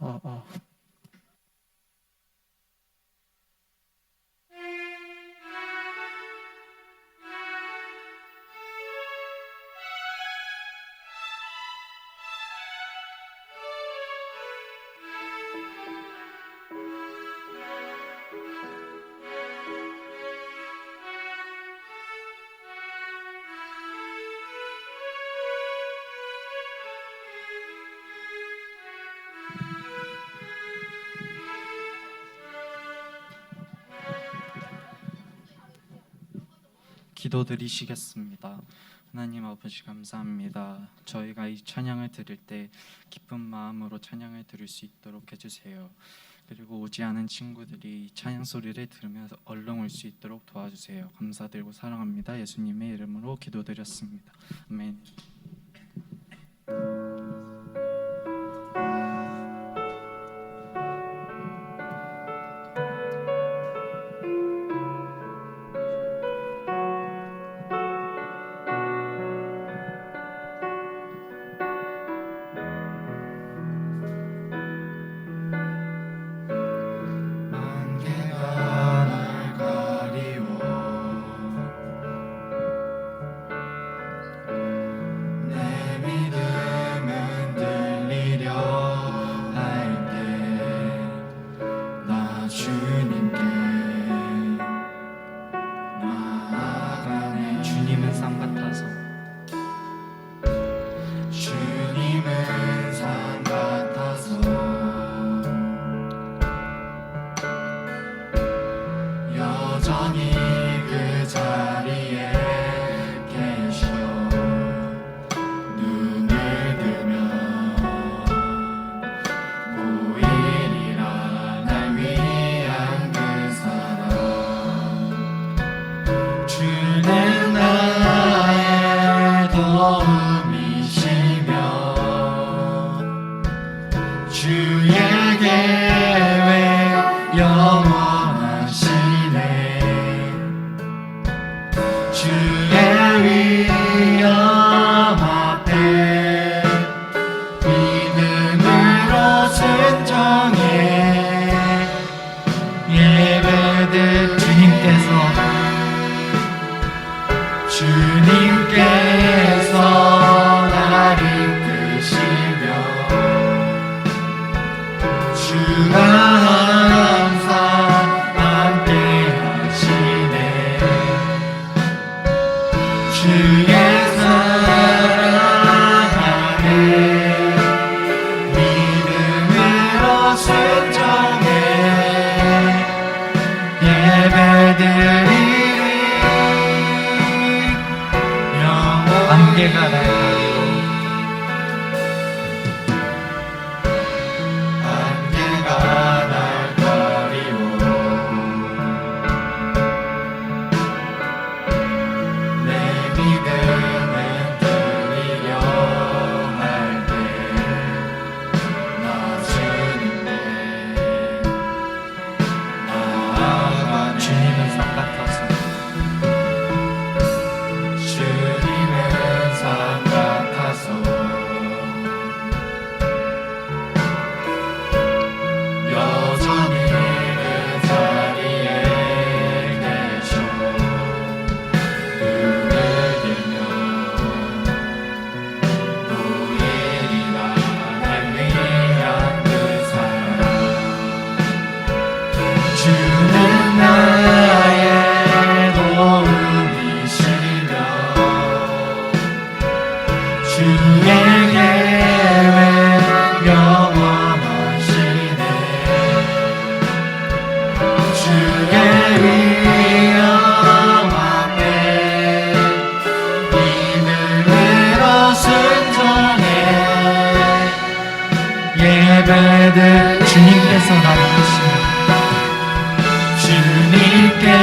어, 어. 기도드리시겠습니다. 하나님 아버지 감사합니다. 저희가 이 찬양을 드릴 때 기쁜 마음으로 찬양을 드릴 수 있도록 해주세요. 그리고 오지 않은 친구들이 찬양 소리를 들으면서 얼른 올 수 있도록 도와주세요. 감사드리고 사랑합니다. 예수님의 이름으로 기도드렸습니다. 아멘.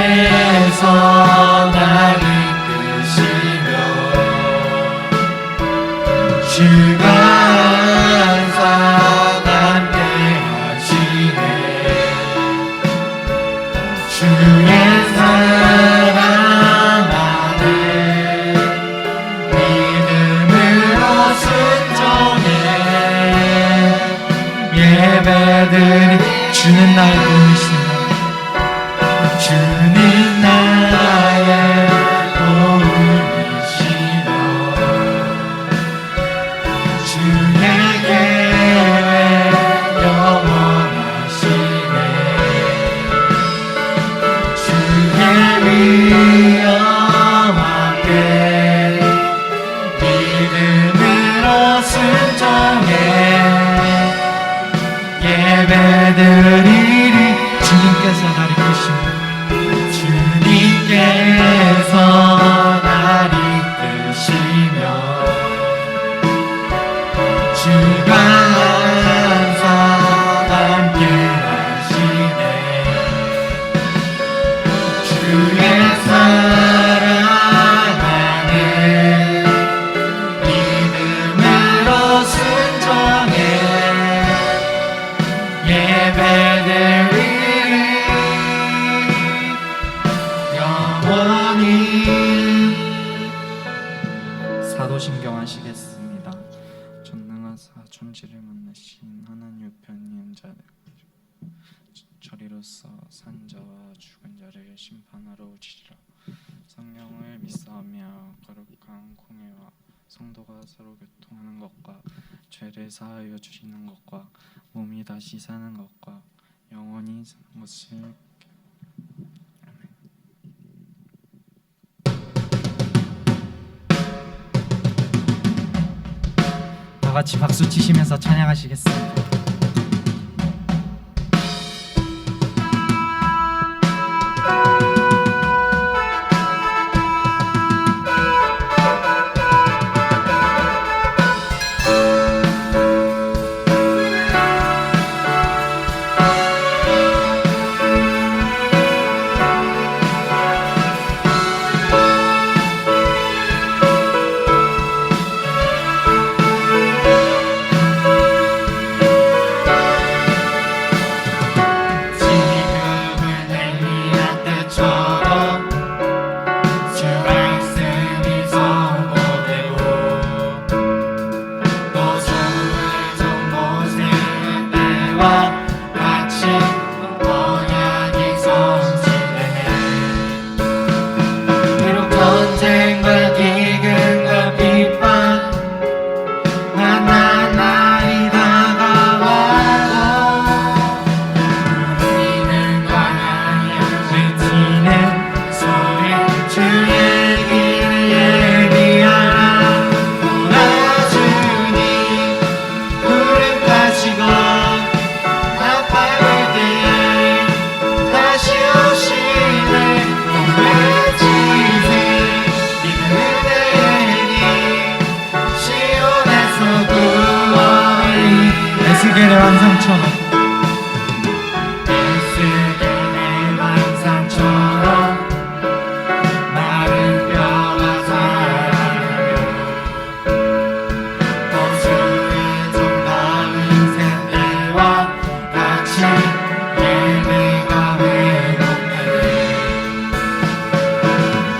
주님께서 나를 이끄시며 주가 항상 함께 하시네. 주의 사랑 안에 믿음으로 순종해 예배 예배드리 주는 나의 도움이시며 주는 나의 도움이시며 주의 계획 영원하시네 주의 위엄 앞에 믿음으로 순종해 예배드리리 주님께서 나를 이끄시며 주님께서 나를 이끄시며 주가 항상 함께 하시네 주의 사랑하는 믿음으로 순종해 예배드리리 영원히 사도신경 하시겠습니다. 전능하사 존재를 만나신 하나님 우편님 자들 저리로서 산 자와 죽은 자를 심판하러 오시리라. 성령을 믿사오며 거룩한 공예와 성도가 서로 교통하는 것과 죄를 사하여 주시는 것과 몸이 다시 사는 것과 영원히 사는 것을 다 같이 박수 치시면서 찬양하시겠습니다. 에스겔의 환상처럼 마른 뼈가 살아나며 또 주의 정다운 샘들과 같이 예배가 회복되네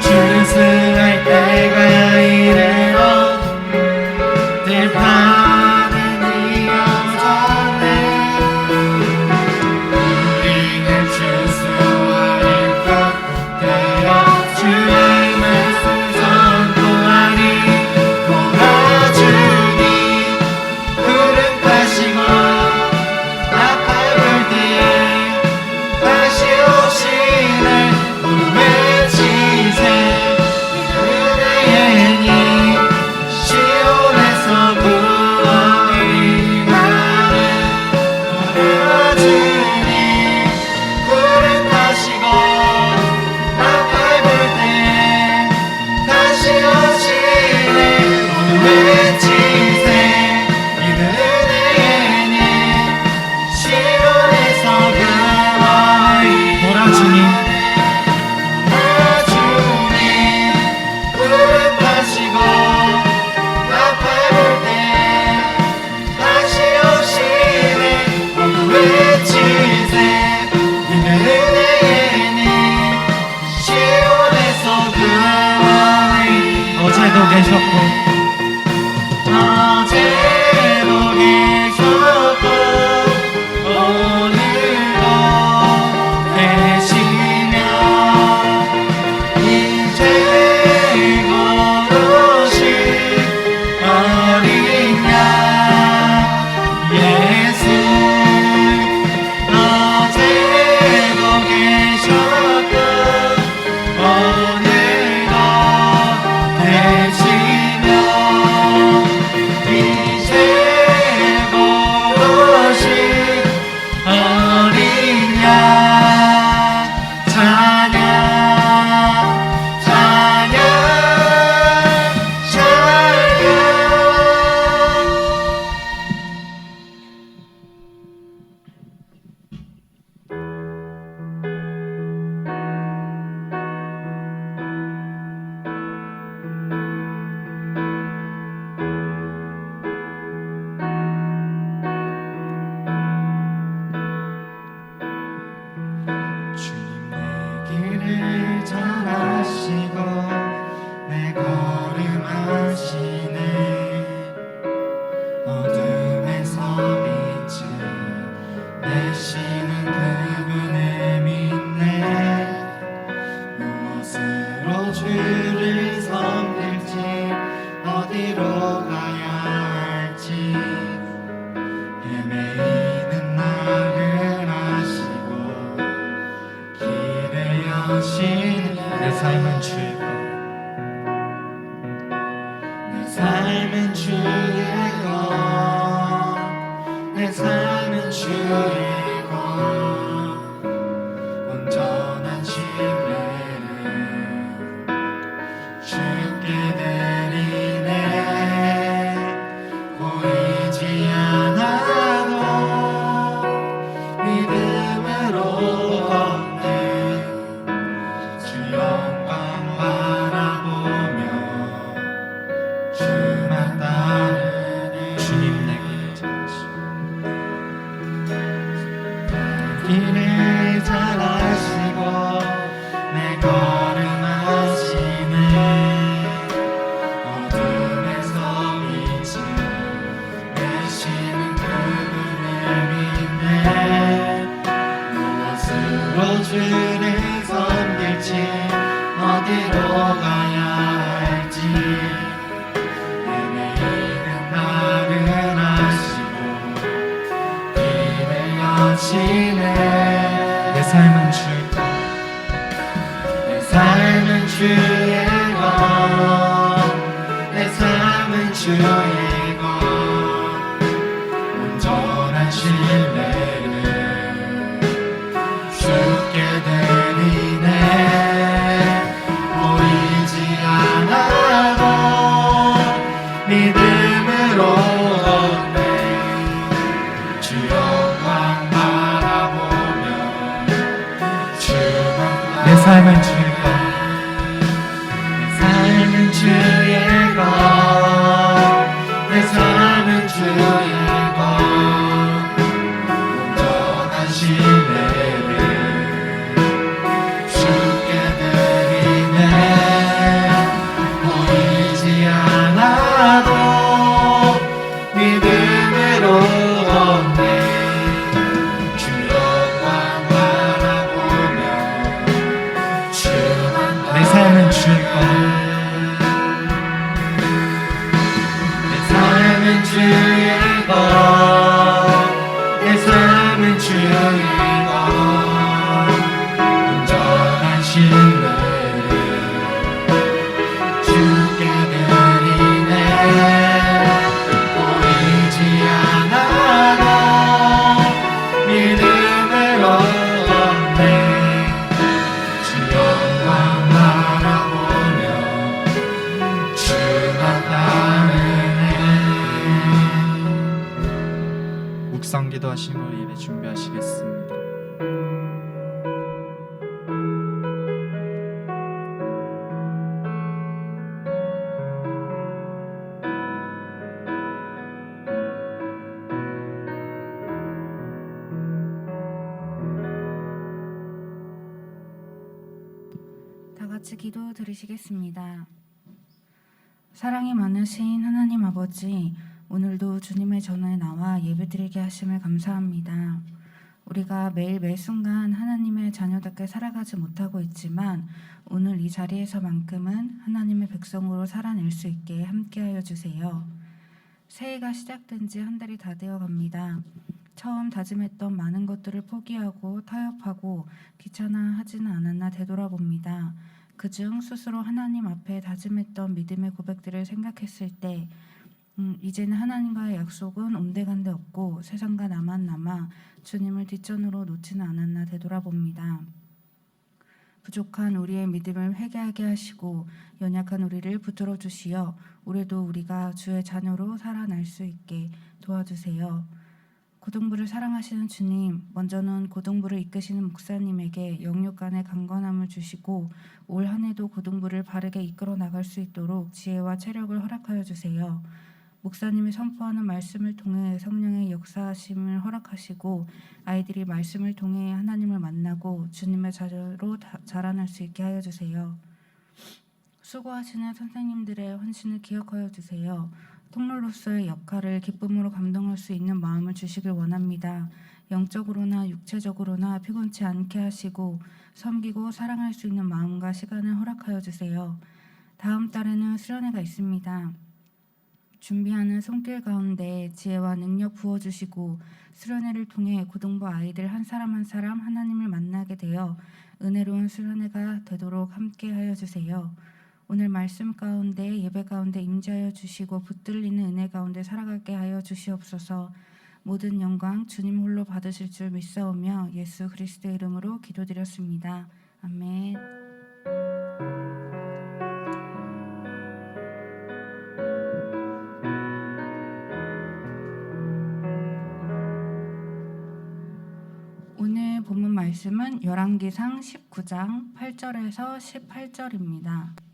주승할 때가 이르러 들판은 이어졌네 우리는 주수와의 것 되어 주의 말씀 선포하니 도와주니 구름 타시고 나팔 불 때에 다시 오시네 우리 외치세 은혜니 시온에서 구원을 이루는 도와주니 구름 타시고 나팔 불 때에 다시 오시네 우리 외치세 이는 은혜니 시온에서 구원을 도와주니 구름 타시고 나팔 불 때 다시 오시네 모두 외치세 이는 은혜니 시온에서 구원을 어제도 계셨고 어제도 계셨고 잘하시고 내 걸음 하시네 어둠에서 빛을 내시는 그분을 믿네 무엇으로 주를 섬길지 어디로 가야 할지 헤매이는 나를 아시고 길을 여시는 내 삶은 주의 것 내 삶은 주의 것내 삶은 주의 것 온전한 신뢰를 주께 드리네 보이지 않아도 믿음으로 걷네 주 영광 바라보며 주만 따르네 주님 내 길을 잘하시고 길을 잘하시고 내 걸음 하시네 어둠에서 빛을 내시는 그분을 믿네 무엇으로 주를 섬길지 어디로 가야 할지 헤매이는 나를 아시고 길을 여시네 내 삶은 주의 것 내 삶은 주의 것내 삶은 주의 것 온전한 신뢰를 주께 드리네 보이지 않아도 믿음으로 걷네 주 영광 바라보며 주만 내 삶은 주의 것 내 삶은 주의 것내 삶은 주의 것 온전한 신뢰를 주께 드리네 보이지 않아도 믿음으로 걷네 주 영광 바라보며 주만 내 삶은 주의 것 내 삶은 주의 것내 삶은 주의 것 온전한 신뢰를 주께 드리네 보이지 않아도 믿음으로 걷네 주 영광 바라보며 주만 따르네 묵상 기도하심으로 예배 준비하시겠습니다. 다 같이 기도 드리시겠습니다. 사랑이 많으신 하나님 아버지, 오늘도 주님의 전에 나와 예배드리게 하심을 감사합니다. 우리가 매일 매 순간 하나님의 자녀답게 살아가지 못하고 있지만 오늘 이 자리에서만큼은 하나님의 백성으로 살아낼 수 있게 함께하여 주세요. 새해가 시작된 지 한 달이 다 되어 갑니다. 처음 다짐했던 많은 것들을 포기하고 타협하고 귀찮아하지는 않았나 되돌아봅니다. 그중 스스로 하나님 앞에 다짐했던 믿음의 고백들을 생각했을 때 이제는 하나님과의 약속은 온데간데 없고 세상과 나만 남아 주님을 뒷전으로 놓지는 않았나 되돌아봅니다. 부족한 우리의 믿음을 회개하게 하시고 연약한 우리를 붙들어 주시어 올해도 우리가 주의 자녀로 살아날 수 있게 도와주세요. 고등부를 사랑하시는 주님, 먼저는 고등부를 이끄시는 목사님에게 영육 간의 강건함을 주시고 올 한 해도 고등부를 바르게 이끌어 나갈 수 있도록 지혜와 체력을 허락하여 주세요. 목사님이 선포하는 말씀을 통해 성령의 역사하심을 허락하시고 아이들이 말씀을 통해 하나님을 만나고 주님의 자녀로 자라날 수 있게 하여 주세요. 수고하시는 선생님들의 헌신을 기억하여 주세요. 통로로서의 역할을 기쁨으로 감당할 수 있는 마음을 주시길 원합니다. 영적으로나 육체적으로나 피곤치 않게 하시고 섬기고 사랑할 수 있는 마음과 시간을 허락하여 주세요. 다음 달에는 수련회가 있습니다. 준비하는 손길 가운데 지혜와 능력 부어주시고 수련회를 통해 고등부 아이들 한 사람 한 사람 하나님을 만나게 되어 은혜로운 수련회가 되도록 함께하여 주세요. 오늘 말씀 가운데 예배 가운데 임재하여 주시고 붙들리는 은혜 가운데 살아가게 하여 주시옵소서. 모든 영광 주님 홀로 받으실 줄 믿사오며 예수 그리스도의 이름으로 기도드렸습니다. 아멘. 오늘 본문 말씀은 열왕기상 19장 8절에서 18절입니다.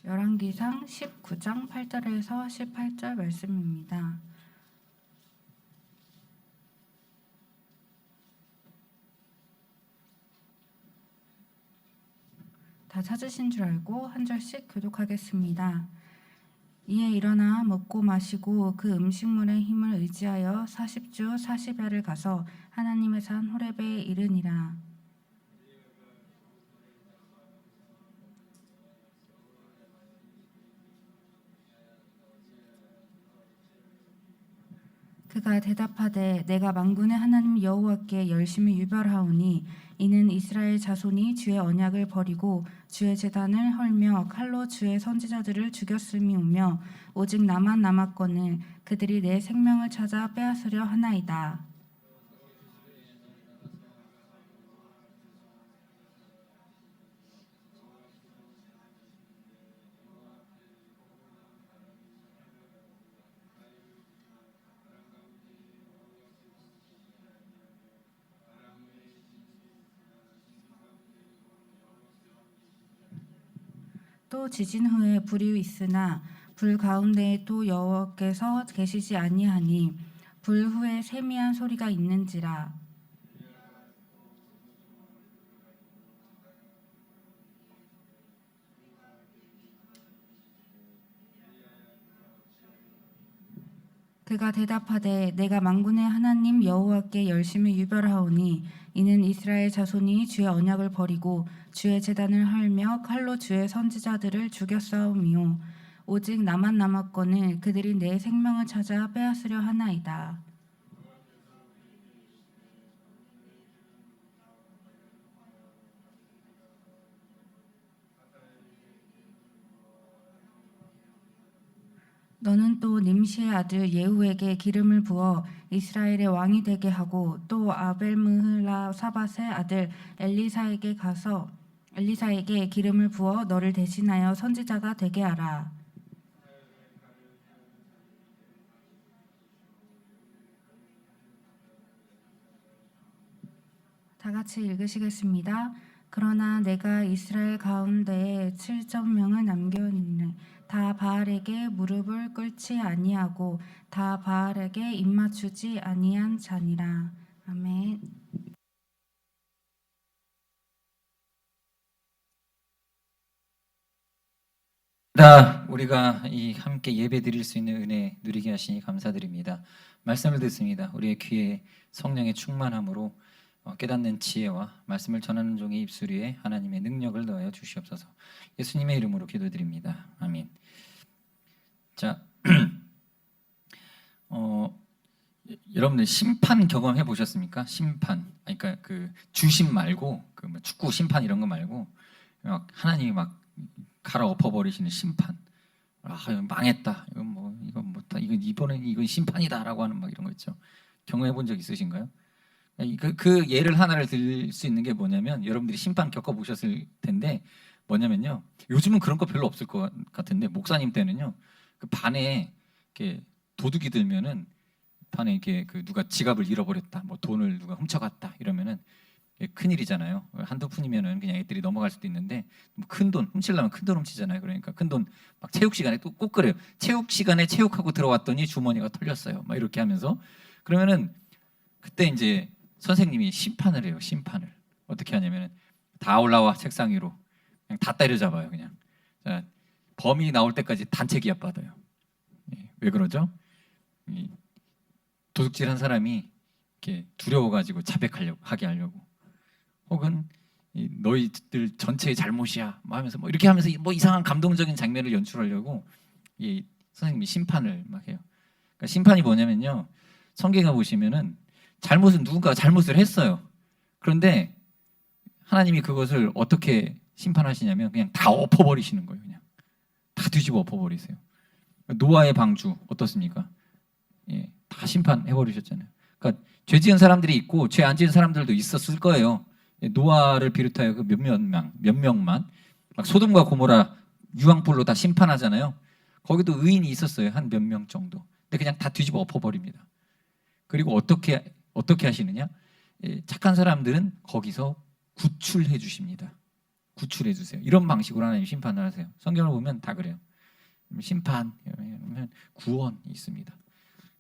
열왕기상 19장 8절에서 18절 말씀입니다. 다 찾으신 줄 알고 한 절씩 교독하겠습니다. 이에 일어나 먹고 마시고 그 음식물의 힘을 의지하여 40주 40야를 가서 하나님의 산 호렙에 이르니라. 그가 대답하되 내가 만군의 하나님 여호와께 열심히 유별하오니 이는 이스라엘 자손이 주의 언약을 버리고 주의 제단을 헐며 칼로 주의 선지자들을 죽였음이오며 오직 나만 남았거늘 그들이 내 생명을 찾아 빼앗으려 하나이다. 또 지진 후에 불이 있으나 불 가운데에 또 여호와께서 계시지 아니하니 불 후에 세미한 소리가 있는지라. 그가 대답하되 내가 만군의 하나님 여호와께 열심히 유별하오니 이는 이스라엘 자손이 주의 언약을 버리고 주의 제단을 헐며 칼로 주의 선지자들을 죽였사오미요 오직 나만 남았거늘 그들이 내 생명을 찾아 빼앗으려 하나이다. 너는 또 nim시의 아들 예후에게 기름을 부어 이스라엘의 왕이 되게 하고 또 아벨므흐라 사밧의 아들 엘리사에게 기름을 부어 너를 대신하여 선지자가 되게 하라. 다 같이 읽으시겠습니다. 그러나 내가 이스라엘 가운데에 7,000명을 남겼네. 다 바알에게 무릎을 꿇지 아니하고 다 바알에게 입맞추지 아니한 자니라. 아멘. 우리가 이 함께 예배 드릴 수 있는 은혜 누리게 하시니 감사드립니다. 말씀을 듣습니다. 우리의 귀에 성령의 충만함으로 깨닫는 지혜와 말씀을 전하는 종의 입술 위에 하나님의 능력을 더하여 주시옵소서. 예수님의 이름으로 기도드립니다. 아멘. 자, 여러분들 심판 경험해 보셨습니까? 심판, 그러니까 그 주심 말고 그 뭐 축구 심판 이런 거 말고 막 하나님이 막 갈아엎어 버리시는 심판. 망했다. 이번엔 이건 심판이다라고 하는 막 이런 거 있죠. 경험해 본 적 있으신가요? 그 예를 하나를 들 수 있는 게 뭐냐면 여러분들이 심판 겪어 보셨을 텐데 뭐냐면요. 요즘은 그런 거 별로 없을 것 같은데 목사님 때는요. 그 반에 이렇게 도둑이 들면은 반에 이렇게 그 누가 지갑을 잃어버렸다, 뭐 돈을 누가 훔쳐갔다 이러면은 큰일이잖아요. 한두 푼이면은 그냥 애들이 넘어갈 수도 있는데 뭐 큰 돈 훔치려면 큰 돈 훔치잖아요. 그러니까 큰 돈 막 체육 시간에 또 꼭 그래요. 체육 시간에 체육하고 들어왔더니 주머니가 털렸어요. 막 이렇게 하면서 그러면은 그때 이제 선생님이 심판을 해요. 심판을 어떻게 하냐면은 다 올라와 책상 위로 그냥 다 때려잡아요. 그냥 자, 범인이 나올 때까지 단체 기합 받아요. 왜 그러죠? 이 도둑질한 사람이 이렇게 두려워가지고 자백하게 하려고, 혹은 너희들 전체의 잘못이야 뭐 하면서 뭐 이렇게 하면서 뭐 이상한 감동적인 장면을 연출하려고 이 선생님이 심판을 막 해요. 그러니까 심판이 뭐냐면요, 성경에 보시면은 잘못은 누군가가 잘못을 했어요. 그런데 하나님이 그것을 어떻게 심판하시냐면 그냥 다 엎어버리시는 거예요. 그냥 다 뒤집어 엎어버리세요. 노아의 방주 어떻습니까? 다 심판해버리셨잖아요. 그러니까 죄 지은 사람들이 있고 죄 안 지은 사람들도 있었을 거예요. 노아를 비롯하여 그 몇 명만 막 소돔과 고모라 유황불로 다 심판하잖아요. 거기도 의인이 있었어요. 한 몇 명 정도. 근데 그냥 다 뒤집어 엎어버립니다. 그리고 어떻게 하시느냐? 착한 사람들은 거기서 구출해 주십니다. 구출해 주세요. 이런 방식으로 하나님 심판을 하세요. 성경을 보면 다 그래요. 심판, 구원이 있습니다.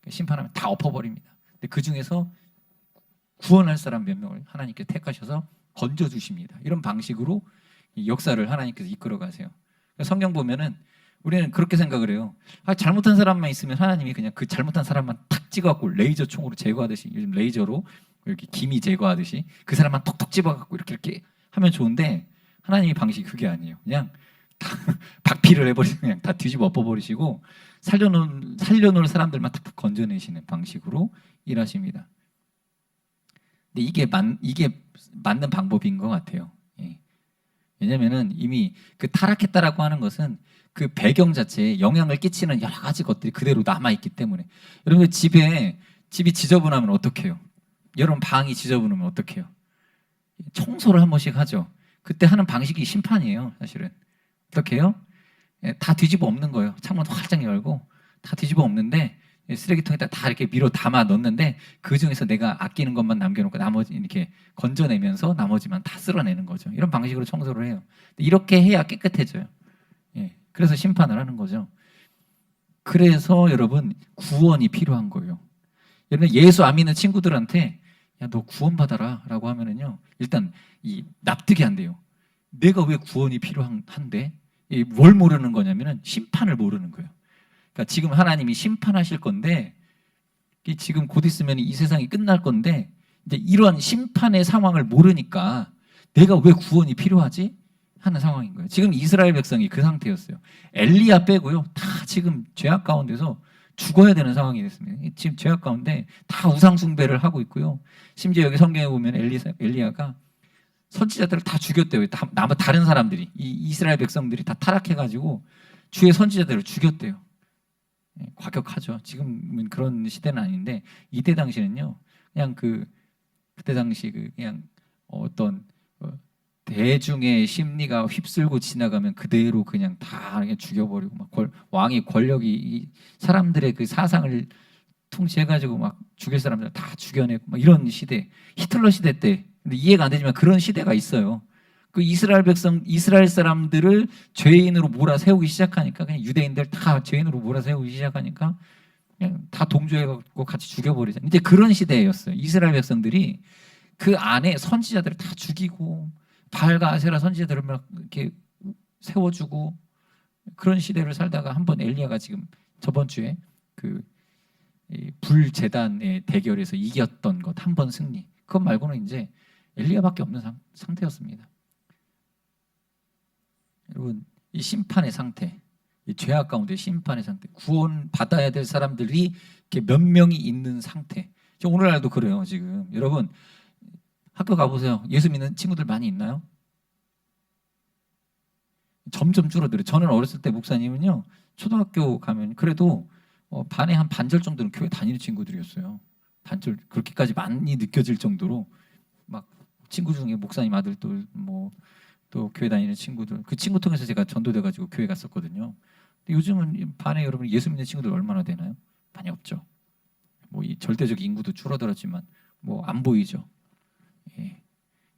심판하면 다 엎어버립니다. 근데 그 중에서 구원할 사람 몇 명을 하나님께 택하셔서 건져 주십니다. 이런 방식으로 역사를 하나님께서 이끌어 가세요. 성경 보면은 우리는 그렇게 생각을 해요. 잘못한 사람만 있으면 하나님이 그냥 그 잘못한 사람만 탁 찍어갖고 레이저 총으로 제거하듯이, 요즘 레이저로 이렇게 기미 제거하듯이 그 사람만 톡톡 집어갖고 이렇게 하면 좋은데, 하나님의 방식이 그게 아니에요. 그냥 다 박피를 해버리고 그냥 다 뒤집어 엎어버리시고 살려놓을 사람들만 탁탁 건져내시는 방식으로 일하십니다. 근데 이게 맞는 방법인 것 같아요. 왜냐면은 이미 그 타락했다라고 하는 것은 그 배경 자체에 영향을 끼치는 여러 가지 것들이 그대로 남아있기 때문에. 여러분 집이 지저분하면 어떻게 해요? 여러분 방이 지저분하면 어떻게 해요? 청소를 한 번씩 하죠. 그때 하는 방식이 심판이에요. 사실은 어떻게 해요? 다 뒤집어 엎는 거예요. 창문 활짝 열고 다 뒤집어 엎는데 쓰레기통에다 다 이렇게 밀어 담아 넣는데 그 중에서 내가 아끼는 것만 남겨놓고 나머지 이렇게 건져내면서 나머지만 다 쓸어내는 거죠. 이런 방식으로 청소를 해요. 이렇게 해야 깨끗해져요. 그래서 심판을 하는 거죠. 그래서 여러분 구원이 필요한 거예요. 여러분 예수 안 믿는 친구들한테 야, 너 구원받아라 라고 하면은요, 일단 납득이 안 돼요. 내가 왜 구원이 필요한데? 뭘 모르는 거냐면은 심판을 모르는 거예요. 그러니까 지금 하나님이 심판하실 건데, 지금 곧 있으면 이 세상이 끝날 건데, 이제 이러한 심판의 상황을 모르니까 내가 왜 구원이 필요하지? 하는 상황인 거예요. 지금 이스라엘 백성이 그 상태였어요. 엘리야 빼고요, 다 지금 죄악 가운데서 죽어야 되는 상황이 됐습니다. 지금 죄악 가운데 다 우상 숭배를 하고 있고요. 심지어 여기 성경에 보면 엘리야가 선지자들을 다 죽였대요. 다른 사람들이, 이스라엘 백성들이 다 타락해가지고 주의 선지자들을 죽였대요. 과격하죠. 지금은 그런 시대는 아닌데, 이때 당시는요, 그냥 그때 당시 그냥 어떤 대중의 심리가 휩쓸고 지나가면 그대로 그냥 다 그냥 죽여버리고, 막 왕의 권력이 사람들의 그 사상을 통치해가지고 막 죽일 사람들 다 죽여내고 막 이런 시대, 히틀러 시대 때. 근데 이해가 안 되지만 그런 시대가 있어요. 그 이스라엘 사람들을 죄인으로 몰아세우기 시작하니까, 그냥 유대인들 다 죄인으로 몰아세우기 시작하니까 그냥 다 동조해갖고 같이 죽여버리자. 이제 그런 시대였어요. 이스라엘 백성들이 그 안에 선지자들을 다 죽이고 바알과 아세라 선지자들을 막 이렇게 세워주고 그런 시대를 살다가 한번 엘리야가 지금 저번 주에 그 불제단의 대결에서 이겼던 것 한 번 승리. 그것 말고는 이제 엘리야밖에 없는 상태였습니다. 여러분, 이 심판의 상태, 이 죄악 가운데 심판의 상태, 구원 받아야 될 사람들이 이렇게 몇 명이 있는 상태. 지금 오늘날도 그래요. 지금 여러분 학교 가보세요. 예수 믿는 친구들 많이 있나요? 점점 줄어들어요. 저는 어렸을 때 목사님은요, 초등학교 가면 그래도 반에 한 반절 정도는 교회 다니는 친구들이었어요. 반절, 그렇게까지 많이 느껴질 정도로 막 친구 중에 목사님 아들도 또 교회 다니는 친구들, 그 친구 통해서 제가 전도돼가지고 교회 갔었거든요. 근데 요즘은 반에 여러분 예수 믿는 친구들 얼마나 되나요? 많이 없죠. 이 절대적 인구도 줄어들었지만 안 보이죠.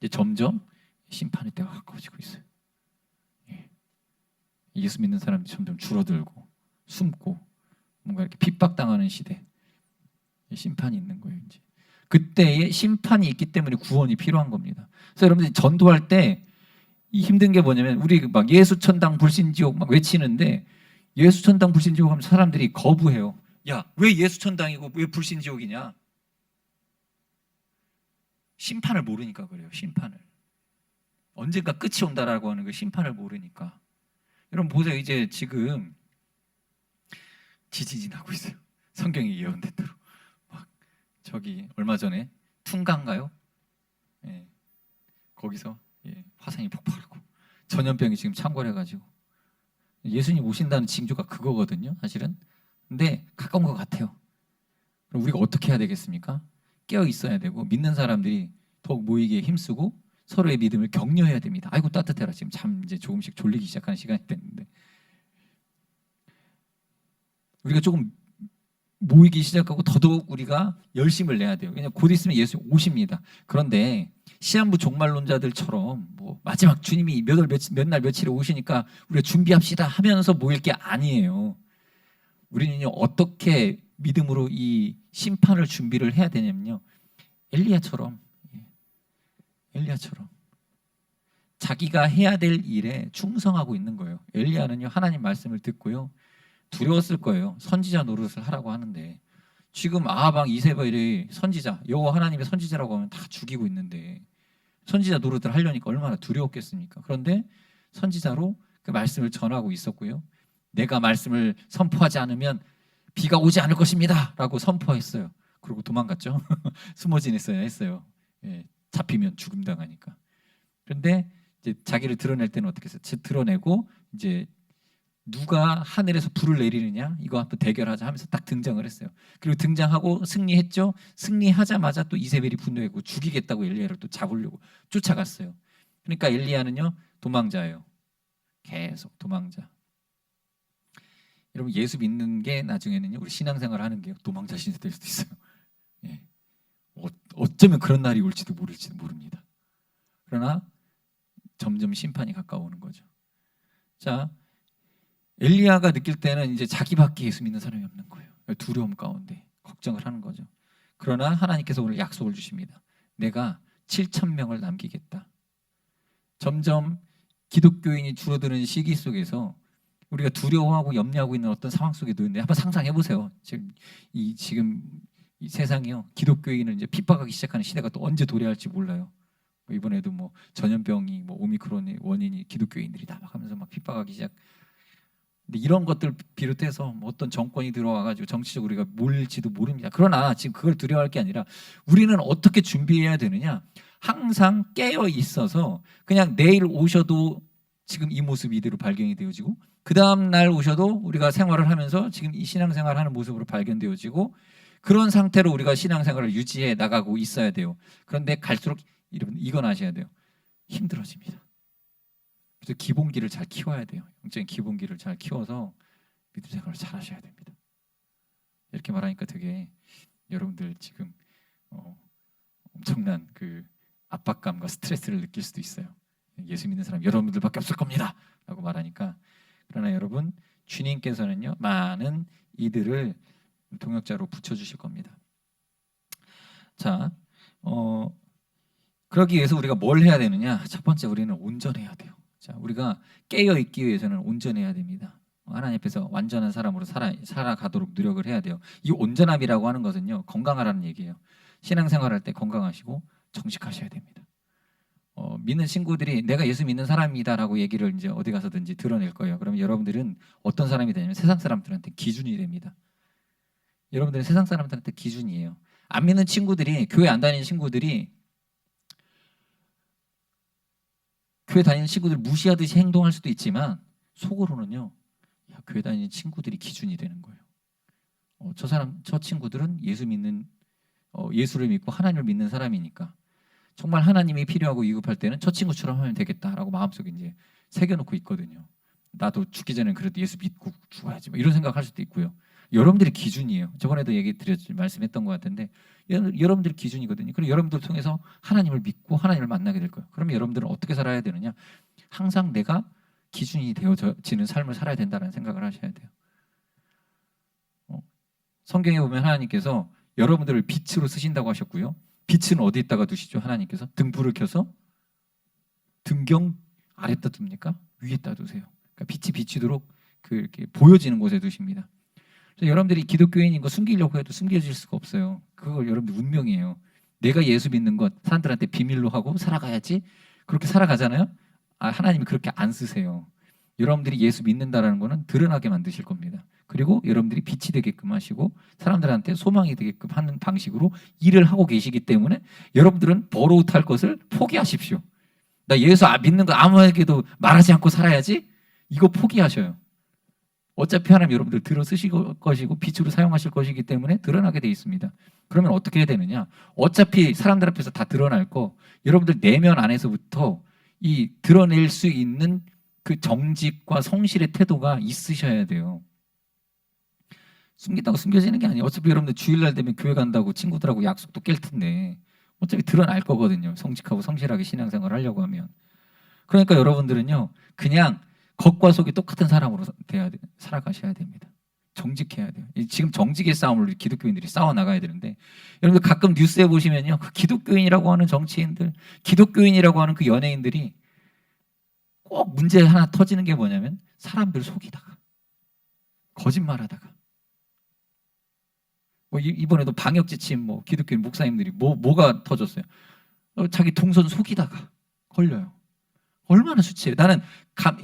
이제 점점 심판의 때가 가까워지고 있어요. 예. 예수 믿는 사람이 점점 줄어들고 숨고 뭔가 이렇게 핍박당하는 시대, 심판이 있는 거예요. 이제 그때에 심판이 있기 때문에 구원이 필요한 겁니다. 그래서 여러분들이 전도할 때 이 힘든 게 뭐냐면 우리 막 예수 천당 불신 지옥 막 외치는데 예수 천당 불신 지옥 하면 사람들이 거부해요. 야, 왜 예수 천당이고 왜 불신 지옥이냐? 심판을 모르니까 그래요. 심판을. 언젠가 끝이 온다라고 하는 그 심판을 모르니까. 여러분 보세요. 이제 지금 지진이 나고 있어요. 성경이 예언된 대로. 막 저기 얼마 전에 퉁가인가요? 예. 거기서 화산이 폭발하고 전염병이 지금 창궐해가지고 예수님 오신다는 징조가 그거거든요. 사실은. 근데 가까운 것 같아요. 그럼 우리가 어떻게 해야 되겠습니까? 깨어 있어야 되고 믿는 사람들이 더욱 모이기에 힘쓰고 서로의 믿음을 격려해야 됩니다. 아이고 따뜻해라. 지금 잠 이제 조금씩 졸리기 시작하는 시간이 됐는데 우리가 조금 모이기 시작하고 더더욱 우리가 열심을 내야 돼요. 왜냐하면 곧 있으면 예수 오십니다. 그런데 시한부 종말론자들처럼 뭐 마지막 주님이 몇 날 며칠에 오시니까 우리가 준비합시다 하면서 모일 게 아니에요. 우리는요 어떻게 믿음으로 이 심판을 준비를 해야 되냐면요. 엘리야처럼 자기가 해야 될 일에 충성하고 있는 거예요. 엘리야는요 하나님 말씀을 듣고요 두려웠을 거예요. 선지자 노릇을 하라고 하는데 지금 아합 왕 이세벨이 선지자, 여호와 하나님의 선지자라고 하면 다 죽이고 있는데 선지자 노릇을 하려니까 얼마나 두려웠겠습니까? 그런데 선지자로 그 말씀을 전하고 있었고요. 내가 말씀을 선포하지 않으면 비가 오지 않을 것입니다 라고 선포했어요. 그리고 도망갔죠. 숨어 지냈어야 했어요. 예, 잡히면 죽음 당하니까. 그런데 이제 자기를 드러낼 때는 어떻게 했어요? 드러내고 이제 누가 하늘에서 불을 내리느냐 이거 한번 대결하자 하면서 딱 등장을 했어요. 그리고 등장하고 승리했죠. 승리하자마자 또 이세벨이 분노했고 죽이겠다고 엘리야를 또 잡으려고 쫓아갔어요. 그러니까 엘리야는요 도망자예요. 계속 도망자. 여러분 예수 믿는 게 나중에는요 우리 신앙생활 하는 게 도망자 신세 될 수도 있어요. 예. 어쩌면 그런 날이 올지도 모를지도 모릅니다. 그러나 점점 심판이 가까워오는 거죠. 자, 엘리야가 느낄 때는 이제 자기밖에 예수 믿는 사람이 없는 거예요. 두려움 가운데 걱정을 하는 거죠. 그러나 하나님께서 오늘 약속을 주십니다. 내가 7,000명을 남기겠다. 점점 기독교인이 줄어드는 시기 속에서 우리가 두려워하고 염려하고 있는 어떤 상황 속에 놓였는데 한번 상상해 보세요. 지금 이 세상이요 기독교인을 이제 핍박하기 시작하는 시대가 또 언제 도래할지 몰라요. 이번에도 뭐 전염병이 뭐 오미크론의 원인이 기독교인들이다 막 하면서 막 핍박하기 시작. 근데 이런 것들 비롯해서 뭐 어떤 정권이 들어와가지고 정치적으로 우리가 몰릴지도 모릅니다. 그러나 지금 그걸 두려워할 게 아니라 우리는 어떻게 준비해야 되느냐? 항상 깨어 있어서 그냥 내일 오셔도 지금 이 모습이 이대로 발견이 되어지고 그 다음 날 오셔도 우리가 생활을 하면서 지금 이 신앙생활하는 모습으로 발견되어지고 그런 상태로 우리가 신앙생활을 유지해 나가고 있어야 돼요. 그런데 갈수록 여러분 이건 아셔야 돼요. 힘들어집니다. 그래서 기본기를 잘 키워야 돼요. 영적인 기본기를 잘 키워서 믿음 생활을 잘 하셔야 됩니다. 이렇게 말하니까 되게 여러분들 지금 엄청난 그 압박감과 스트레스를 느낄 수도 있어요. 예수 믿는 사람 여러분들밖에 없을 겁니다 라고 말하니까 그러나 여러분 주님께서는요 많은 이들을 동역자로 붙여주실 겁니다. 자, 그러기 위해서 우리가 뭘 해야 되느냐? 첫 번째 우리는 온전해야 돼요. 자, 우리가 깨어 있기 위해서는 온전해야 됩니다. 하나님 앞에서 완전한 사람으로 살아가도록 노력을 해야 돼요. 이 온전함이라고 하는 것은요 건강하라는 얘기예요. 신앙생활할 때 건강하시고 정직하셔야 됩니다. 믿는 친구들이 내가 예수 믿는 사람이다라고 얘기를 이제 어디 가서든지 드러낼 거예요. 그러면 여러분들은 어떤 사람이 되냐면 세상 사람들한테 기준이 됩니다. 여러분들은 세상 사람들한테 기준이에요. 안 믿는 친구들이 교회 안 다니는 친구들이 교회 다니는 친구들 무시하듯이 행동할 수도 있지만 속으로는요 교회 다니는 친구들이 기준이 되는 거예요. 저 친구들은 예수를 믿고 하나님을 믿는 사람이니까 정말 하나님이 필요하고 위급할 때는 저 친구처럼 하면 되겠다라고 마음속에 이제 새겨놓고 있거든요. 나도 죽기 전에 그래도 예수 믿고 죽어야지 뭐 이런 생각할 수도 있고요. 여러분들이 기준이에요. 저번에도 얘기 드렸지 말씀했던 것 같은데 여러분들이 기준이거든요. 그리고 여러분들을 통해서 하나님을 믿고 하나님을 만나게 될 거예요. 그러면 여러분들은 어떻게 살아야 되느냐? 항상 내가 기준이 되어지는 삶을 살아야 된다는 생각을 하셔야 돼요. 성경에 보면 하나님께서 여러분들을 빛으로 쓰신다고 하셨고요. 빛은 어디에다가 두시죠? 하나님께서 등불을 켜서 등경 아래다 둡니까? 위에다 두세요. 그러니까 빛이 비치도록 이렇게 보여지는 곳에 두십니다. 그래서 여러분들이 기독교인인 거 숨기려고 해도 숨겨질 수가 없어요. 그거 여러분들 운명이에요. 내가 예수 믿는 것 사람들한테 비밀로 하고 살아가야지. 그렇게 살아가잖아요. 하나님이 그렇게 안 쓰세요. 여러분들이 예수 믿는다라는 거는 드러나게 만드실 겁니다. 그리고 여러분들이 빛이 되게끔 하시고 사람들한테 소망이 되게끔 하는 방식으로 일을 하고 계시기 때문에 여러분들은 버릇할 것을 포기하십시오. 나 예수 믿는 거 아무에게도 말하지 않고 살아야지. 이거 포기하셔요. 어차피 하나님 여러분들 들어 쓰실 것이고 빛으로 사용하실 것이기 때문에 드러나게 돼 있습니다. 그러면 어떻게 해야 되느냐? 어차피 사람들 앞에서 다 드러날 거 여러분들 내면 안에서부터 이 드러낼 수 있는 그 정직과 성실의 태도가 있으셔야 돼요. 숨긴다고 숨겨지는 게 아니에요. 어차피 여러분들 주일날 되면 교회 간다고 친구들하고 약속도 깰 텐데 어차피 드러날 거거든요. 성직하고 성실하게 신앙생활을 하려고 하면. 그러니까 여러분들은요. 그냥 겉과 속이 똑같은 사람으로 살아가셔야 됩니다. 정직해야 돼요. 지금 정직의 싸움을 기독교인들이 싸워 나가야 되는데 여러분들 가끔 뉴스에 보시면요. 그 기독교인이라고 하는 정치인들, 기독교인이라고 하는 그 연예인들이 꼭 문제 하나 터지는 게 뭐냐면 사람들 속이다가 거짓말하다가 이번에도 방역 지침 기독교인 목사님들이 뭐가 터졌어요? 자기 동선 속이다가 걸려요. 얼마나 수치해요. 나는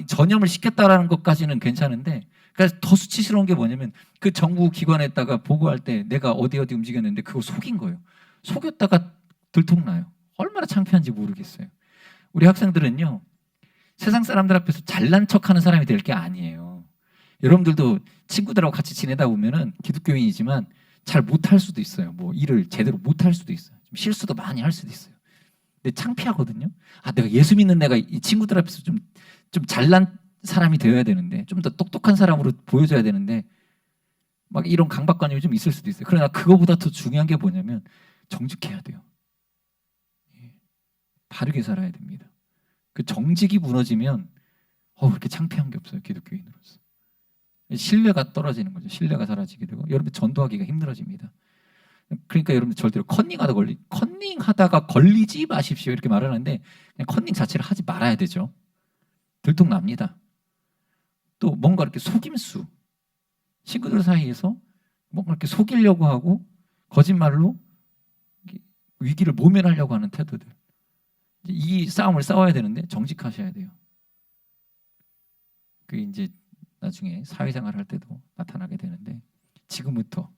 전염을 시켰다라는 것까지는 괜찮은데 그러니까 더 수치스러운 게 뭐냐면 그 정부 기관에다가 보고할 때 내가 어디 움직였는데 그거 속인 거예요. 속였다가 들통나요. 얼마나 창피한지 모르겠어요. 우리 학생들은요. 세상 사람들 앞에서 잘난 척하는 사람이 될 게 아니에요. 여러분들도 친구들하고 같이 지내다 보면은 기독교인이지만 잘 못할 수도 있어요. 일을 제대로 못할 수도 있어요. 실수도 많이 할 수도 있어요. 근데 창피하거든요. 내가 예수 믿는 내가 이 친구들 앞에서 좀 잘난 사람이 되어야 되는데 좀 더 똑똑한 사람으로 보여줘야 되는데 막 이런 강박관념이 좀 있을 수도 있어요. 그러나 그거보다 더 중요한 게 뭐냐면 정직해야 돼요. 바르게 살아야 됩니다. 그 정직이 무너지면 그렇게 창피한 게 없어요. 기독교인으로서. 신뢰가 떨어지는 거죠. 신뢰가 사라지게 되고 여러분 전도하기가 힘들어집니다. 그러니까 여러분들 절대로 컨닝하다가 걸리지 마십시오 이렇게 말을 하는데 그냥 컨닝 자체를 하지 말아야 되죠. 들통납니다. 또 뭔가 이렇게 속임수 친구들 사이에서 뭔가 이렇게 속이려고 하고 거짓말로 위기를 모면하려고 하는 태도들 이 싸움을 싸워야 되는데 정직하셔야 돼요. 그게 이제 나중에 사회생활 할 때도 나타나게 되는데 지금부터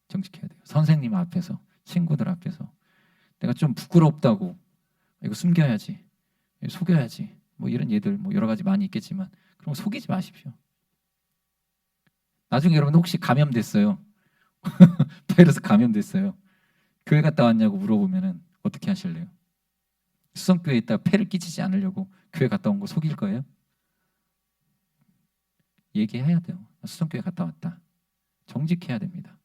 정직해야 돼요. 선생님 앞에서 친구들 앞에서 내가 좀 부끄럽다고 이거 숨겨야지 속여야지 이런 예들 여러 가지 많이 있겠지만 그런 거 속이지 마십시오. 나중에 여러분 혹시 감염됐어요. 바이러스 감염됐어요. 교회 갔다 왔냐고 물어보면은 어떻게 하실래요? 수성교회에 있다가 폐를 끼치지 않으려고 교회 갔다 온 거 속일 거예요? 얘기해야 돼요. 수성교회 갔다 왔다. 정직해야 됩니다.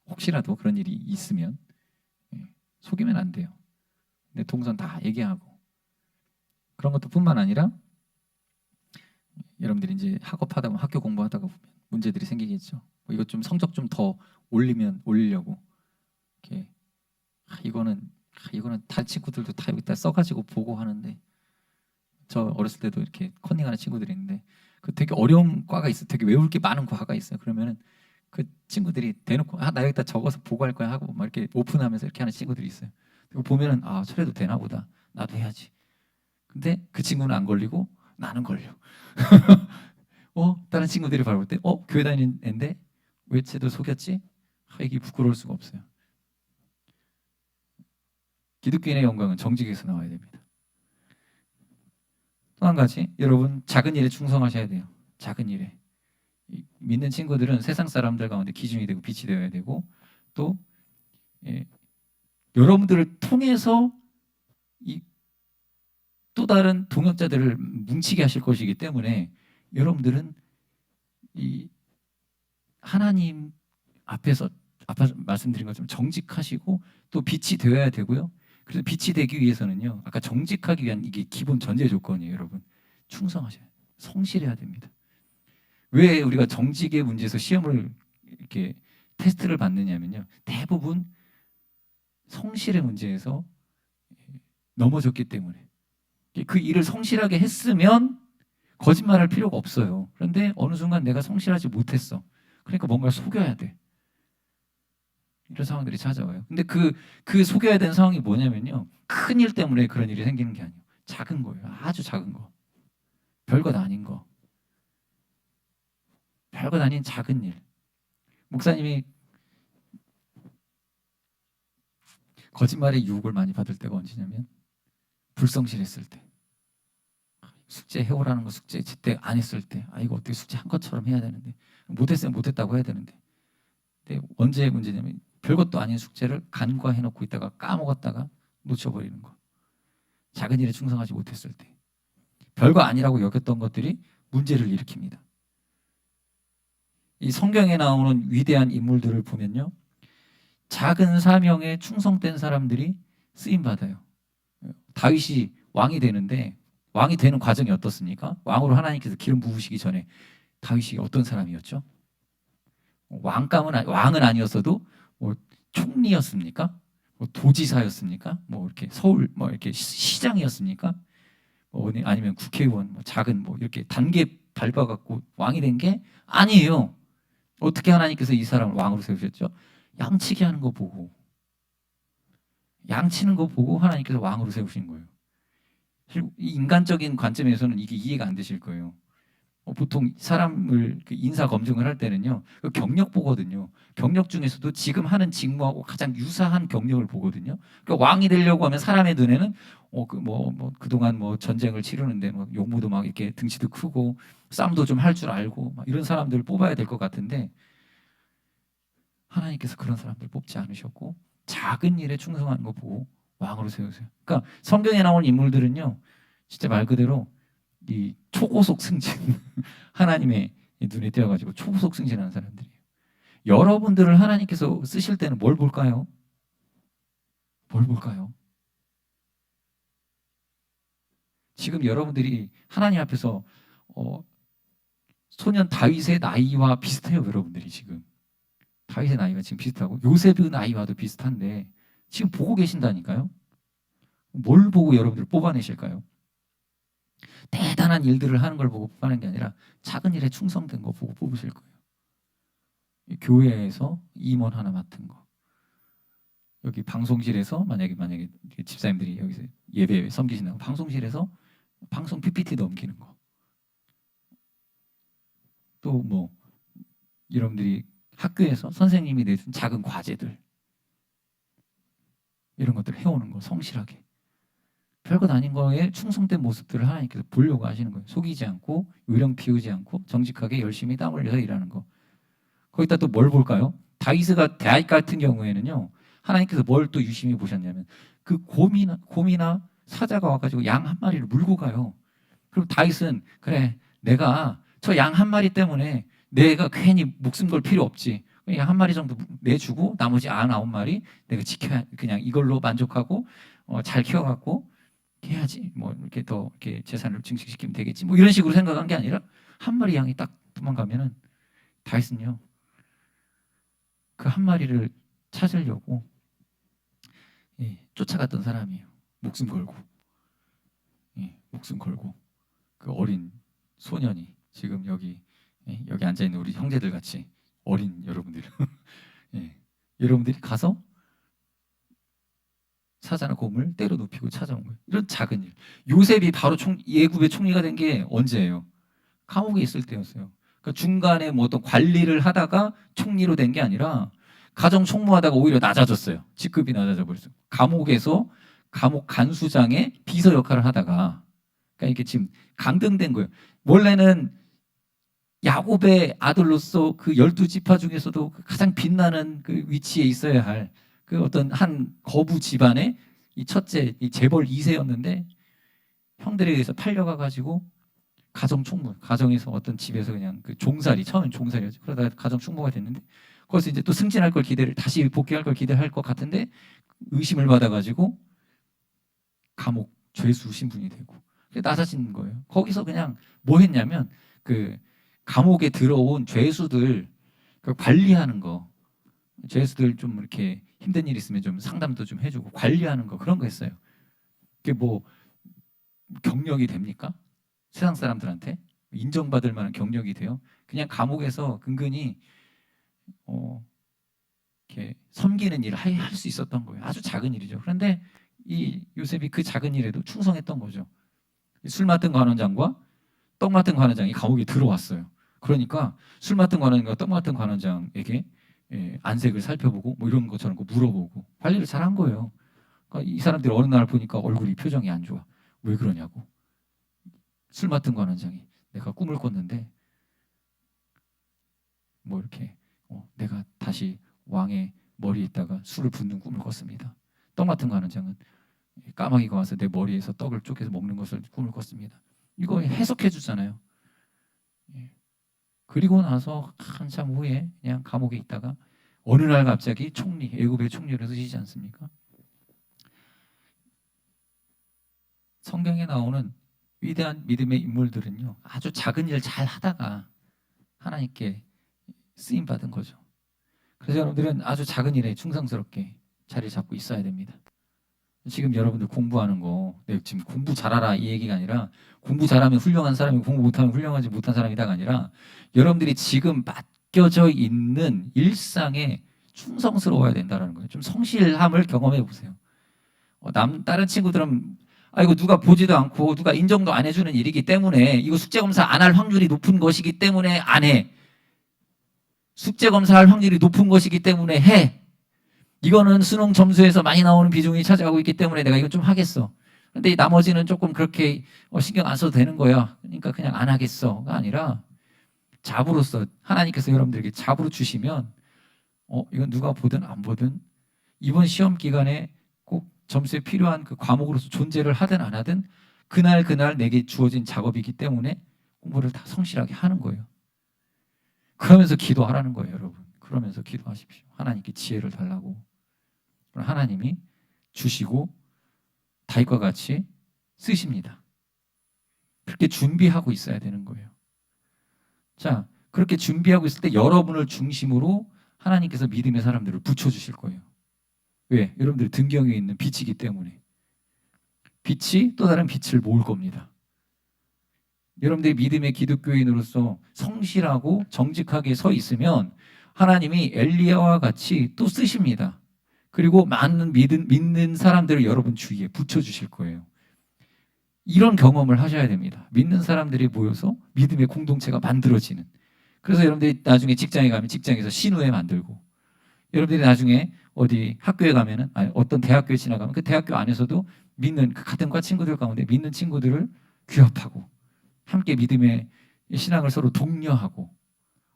혹시라도 그런 일이 있으면 속이면 안 돼요. 내 동선 다 얘기하고 그런 것도 뿐만 아니라 여러분들이 이제 학업하다 보면 학교 공부하다가 보면 문제들이 생기겠죠. 이거 좀 성적 좀 더 올리려고 이렇게 이거는 다 친구들도 다 여기다 써가지고 보고 하는데 저 어렸을 때도 이렇게 컨닝하는 친구들이 있는데 그 되게 어려운 과가 있어. 되게 외울 게 많은 과가 있어요. 그러면은 그 친구들이 대놓고 나 여기다 적어서 보고할 거야 하고 막 이렇게 오픈하면서 이렇게 하는 친구들이 있어요. 그거 보면은 저래도 되나 보다. 나도 해야지. 근데 그 친구는 안 걸리고 나는 걸려. 다른 친구들이 바라볼 때 교회 다니는 애인데 왜 쟤도 속였지? 이게 부끄러울 수가 없어요. 기독교인의 영광은 정직에서 나와야 됩니다. 또 한 가지 여러분 작은 일에 충성하셔야 돼요. 작은 일에. 믿는 친구들은 세상 사람들 가운데 기준이 되고 빛이 되어야 되고 또 여러분들을 통해서 또 다른 동역자들을 뭉치게 하실 것이기 때문에 여러분들은 하나님 앞에서 아까 말씀드린 것처럼 정직하시고 또 빛이 되어야 되고요. 그래서 빛이 되기 위해서는요. 아까 정직하기 위한 이게 기본 전제 조건이에요, 여러분. 충성하셔야 돼요. 성실해야 됩니다. 왜 우리가 정직의 문제에서 시험을 이렇게 테스트를 받느냐면요. 대부분 성실의 문제에서 넘어졌기 때문에 그 일을 성실하게 했으면 거짓말할 필요가 없어요. 그런데 어느 순간 내가 성실하지 못했어. 그러니까 뭔가를 속여야 돼. 이런 상황들이 찾아와요. 근데 그 속여야 되는 상황이 뭐냐면요. 큰 일 때문에 그런 일이 생기는 게 아니에요. 작은 거예요. 아주 작은 거. 별것 아닌 거. 별것 아닌 작은 일. 목사님이 거짓말의 유혹을 많이 받을 때가 언제냐면 불성실했을 때. 숙제 해오라는 거 숙제 제때 안 했을 때. 아 이거 어떻게 숙제 한 것처럼 해야 되는데. 못했으면 못했다고 해야 되는데. 근데 언제 문제냐면 별것도 아닌 숙제를 간과해놓고 있다가 까먹었다가 놓쳐버리는 거. 작은 일에 충성하지 못했을 때. 별거 아니라고 여겼던 것들이 문제를 일으킵니다. 이 성경에 나오는 위대한 인물들을 보면요. 작은 사명에 충성된 사람들이 쓰임받아요. 다윗이 왕이 되는데 왕이 되는 과정이 어떻습니까? 왕으로 하나님께서 기름 부으시기 전에 다윗이 어떤 사람이었죠? 왕은 아니었어도 뭐 총리였습니까? 뭐 도지사였습니까? 뭐 이렇게 서울 뭐 이렇게 시장이었습니까? 뭐 아니면 국회의원 뭐 작은 뭐 이렇게 단계 밟아갖고 왕이 된 게 아니에요. 어떻게 하나님께서 이 사람을 왕으로 세우셨죠? 양치기 하는 거 보고 양치는 거 보고 하나님께서 왕으로 세우신 거예요. 이 인간적인 관점에서는 이게 이해가 안 되실 거예요. 보통 사람을 인사 검증을 할 때는요, 그 경력 보거든요. 경력 중에서도 지금 하는 직무하고 가장 유사한 경력을 보거든요. 그러니까 왕이 되려고 하면 사람의 눈에는 그동안 뭐 전쟁을 치르는데 뭐 용무도 막 이렇게 등치도 크고 싸움도 좀 할 줄 알고 막 이런 사람들을 뽑아야 될 것 같은데 하나님께서 그런 사람들 뽑지 않으셨고 작은 일에 충성하는 거 보고 왕으로 세우세요. 그러니까 성경에 나오는 인물들은요, 진짜 말 그대로 이 초고속 승진 하나님의 눈에 띄어가지고 초고속 승진하는 사람들이에요. 여러분들을 하나님께서 쓰실 때는 뭘 볼까요? 뭘 볼까요? 지금 여러분들이 하나님 앞에서 소년 다윗의 나이와 비슷해요. 여러분들이 지금 다윗의 나이가 지금 비슷하고 요셉의 나이와도 비슷한데 지금 보고 계신다니까요. 뭘 보고 여러분들 뽑아내실까요? 대단한 일들을 하는 걸 보고 뽑아낸 게 아니라 작은 일에 충성된 거 보고 뽑으실 거예요. 교회에서 임원 하나 맡은 거, 여기 방송실에서 만약에 집사님들이 여기서 예배 섬기신다고 방송실에서 방송 PPT 넘기는 거, 또 뭐 여러분들이 학교에서 선생님이 내준 작은 과제들 이런 것들을 해오는 거 성실하게. 별것 아닌 거에 충성된 모습들을 하나님께서 보려고 하시는 거예요. 속이지 않고 의령 피우지 않고 정직하게 열심히 땀 흘려서 일하는 거. 거기다 또 뭘 볼까요? 다윗 같은 경우에는요, 하나님께서 뭘 또 유심히 보셨냐면 그 곰이나 사자가 와가지고 양 한 마리를 물고 가요. 그럼 다윗은 그래 내가 저 양 한 마리 때문에 내가 괜히 목숨 걸 필요 없지. 양 한 마리 정도 내주고 나머지 99마리 내가 지켜야 그냥 이걸로 만족하고 잘 키워갖고 해야지. 뭐 이렇게 더 이렇게 재산을 증식시키면 되겠지. 뭐 이런 식으로 생각한 게 아니라 한 마리 양이 딱 도망가면은 다윗은요 그 한 마리를 찾으려고 쫓아갔던 사람이에요. 목숨 걸고 목숨 걸고 그 어린 소년이 지금 여기 앉아 있는 우리 형제들 같이 어린 여러분들 여러분들이 가서 사자나 곰을 때려 눕히고 찾아온 거예요. 이런 작은 일. 요셉이 바로 예굽의 총리가 된 게 언제예요? 감옥에 있을 때였어요. 그러니까 중간에 뭐 어떤 관리를 하다가 총리로 된 게 아니라 가정 총무하다가 오히려 낮아졌어요. 직급이 낮아져 버렸어요. 감옥에서 감옥 간수장의 비서 역할을 하다가 그러니까 이게 지금 강등된 거예요. 원래는 야곱의 아들로서 그 12지파 중에서도 가장 빛나는 그 위치에 있어야 할 그 어떤 한 거부 집안의 이 첫째, 이 재벌 2세였는데 형들에 의해서 팔려가 가지고 가정 총무, 가정에서 어떤 집에서 그냥 그 종살이, 처음엔 종살이었죠. 그러다가 가정 총무가 됐는데 거기서 이제 또 승진할 걸 기대를, 다시 복귀할 걸 기대할 것 같은데 의심을 받아가지고 감옥 죄수 신분이 되고 낮아지는 거예요. 거기서 그냥 뭐 했냐면 그 감옥에 들어온 죄수들 그 관리하는 거, 죄수들 좀 이렇게 힘든 일 있으면 좀 상담도 좀 해주고 관리하는 거, 그런 거 했어요. 그게 뭐 경력이 됩니까? 세상 사람들한테 인정받을 만한 경력이 돼요? 그냥 감옥에서 근근히 이렇게 섬기는 일을 할 수 있었던 거예요. 아주 작은 일이죠. 그런데 이 요셉이 그 작은 일에도 충성했던 거죠. 술 맡은 관원장과 떡 맡은 관원장이 감옥에 들어왔어요. 그러니까 술 맡은 관원장과 떡 맡은 관원장에게 안색을 살펴보고 뭐 이런 것처럼 물어보고 관리를 잘한 거예요. 그러니까 이 사람들이 어느 날 보니까 얼굴이 표정이 안 좋아. 왜 그러냐고. 술 맡은 관원장이 내가 꿈을 꿨는데 뭐 이렇게 내가 다시 왕의 머리에 있다가 술을 붓는 꿈을 꿨습니다. 떡 맡은 관원장은 까마귀가 와서 내 머리에서 떡을 쪼개서 먹는 것을 꿈을 꿨습니다. 이거 해석해 주잖아요. 그리고 나서 한참 후에 그냥 감옥에 있다가 어느 날 갑자기 총리, 애굽의 총리를 쓰시지 않습니까? 성경에 나오는 위대한 믿음의 인물들은요, 아주 작은 일 잘 하다가 하나님께 쓰임 받은 거죠. 그래서 여러분들은 아주 작은 일에 충성스럽게 자리 잡고 있어야 됩니다. 지금 여러분들 공부하는 거, 지금 공부 잘하라 이 얘기가 아니라 공부 잘하면 훌륭한 사람이고 공부 못하면 훌륭하지 못한 사람이다가 아니라 여러분들이 지금 맡겨져 있는 일상에 충성스러워야 된다는 거예요. 좀 성실함을 경험해 보세요. 다른 친구들은 이거 누가 보지도 않고 누가 인정도 안 해주는 일이기 때문에 이거 숙제검사 안 할 확률이 높은 것이기 때문에 안 해. 숙제검사 할 확률이 높은 것이기 때문에 해. 이거는 수능 점수에서 많이 나오는 비중이 차지하고 있기 때문에 내가 이거 좀 하겠어. 근데 나머지는 조금 그렇게 신경 안 써도 되는 거야. 그러니까 그냥 안 하겠어가 아니라 잡으로서 하나님께서 여러분들에게 잡으로 주시면 이건 누가 보든 안 보든 이번 시험 기간에 꼭 점수에 필요한 그 과목으로서 존재를 하든 안 하든 그날 내게 주어진 작업이기 때문에 공부를 다 성실하게 하는 거예요. 그러면서 기도하라는 거예요, 여러분. 그러면서 기도하십시오. 하나님께 지혜를 달라고. 하나님이 주시고 다윗과 같이 쓰십니다. 그렇게 준비하고 있어야 되는 거예요. 자, 그렇게 준비하고 있을 때 여러분을 중심으로 하나님께서 믿음의 사람들을 붙여주실 거예요. 왜? 여러분들 등경에 있는 빛이기 때문에. 빛이 또 다른 빛을 모을 겁니다. 여러분들이 믿음의 기독교인으로서 성실하고 정직하게 서 있으면 하나님이 엘리야와 같이 또 쓰십니다. 그리고 많은 믿는 사람들을 여러분 주위에 붙여주실 거예요. 이런 경험을 하셔야 됩니다. 믿는 사람들이 모여서 믿음의 공동체가 만들어지는. 그래서 여러분들이 나중에 직장에 가면 직장에서 신우회 만들고, 여러분들이 나중에 어디 학교에 가면은 어떤 대학교에 지나가면 그 대학교 안에서도 믿는 그 같은 과 친구들 가운데 믿는 친구들을 규합하고 함께 믿음의 신앙을 서로 독려하고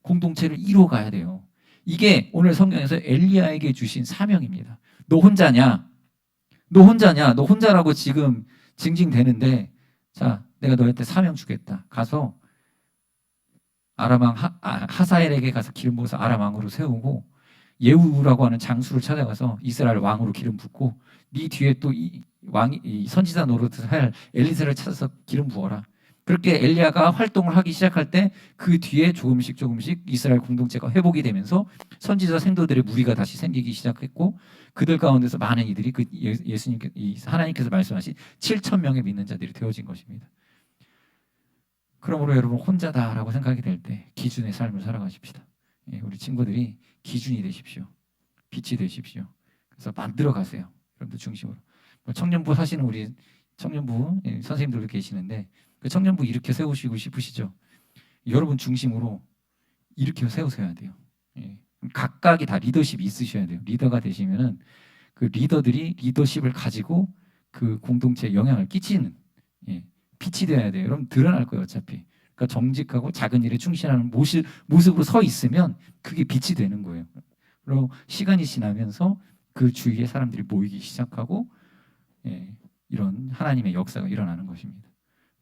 공동체를 이루어가야 돼요. 이게 오늘 성경에서 엘리야에게 주신 사명입니다. 너 혼자냐? 너 혼자라고 지금 징징대는데 자, 내가 너한테 사명 주겠다. 가서 아람왕 하사엘에게 가서 기름 부어서 아람 왕으로 세우고 예후라고 하는 장수를 찾아가서 이스라엘 왕으로 기름 붓고 네 뒤에 또 이 선지자 노릇을 할 엘리사를 찾아서 기름 부어라. 그렇게 엘리야가 활동을 하기 시작할 때 그 뒤에 조금씩 이스라엘 공동체가 회복이 되면서 선지자 생도들의 무리가 다시 생기기 시작했고 그들 가운데서 많은 이들이 그 예수님께 하나님께서 말씀하신 7,000명의 믿는 자들이 되어진 것입니다. 그러므로 여러분 혼자다라고 생각이 될 때 기준의 삶을 살아가십시다. 우리 친구들이 기준이 되십시오. 빛이 되십시오. 그래서 만들어 가세요. 여러분들 중심으로. 청년부 하시는 우리 청년부 선생님들도 계시는데 그 청년부 이렇게 세우시고 싶으시죠? 여러분 중심으로 이렇게 세우셔야 돼요. 각각이 다 리더십이 있으셔야 돼요. 리더가 되시면은 그 리더들이 리더십을 가지고 그 공동체에 영향을 끼치는 빛이 되어야 돼요. 여러분 드러날 거예요, 어차피. 그러니까 정직하고 작은 일에 충실하는 모습으로 서 있으면 그게 빛이 되는 거예요. 그리고 시간이 지나면서 그 주위에 사람들이 모이기 시작하고 이런 하나님의 역사가 일어나는 것입니다.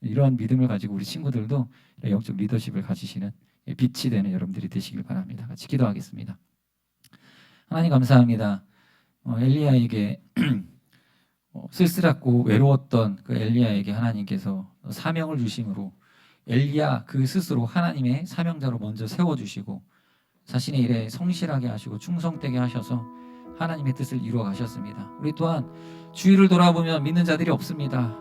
이러한 믿음을 가지고 우리 친구들도 영적 리더십을 가지시는 빛이 되는 여러분들이 되시길 바랍니다. 같이 기도하겠습니다. 하나님 감사합니다. 엘리야에게 쓸쓸하고 외로웠던 그 엘리야에게 하나님께서 사명을 주심으로 엘리야 그 스스로 하나님의 사명자로 먼저 세워주시고 자신의 일에 성실하게 하시고 충성되게 하셔서 하나님의 뜻을 이루어 가셨습니다. 우리 또한 주위를 돌아보면 믿는 자들이 없습니다.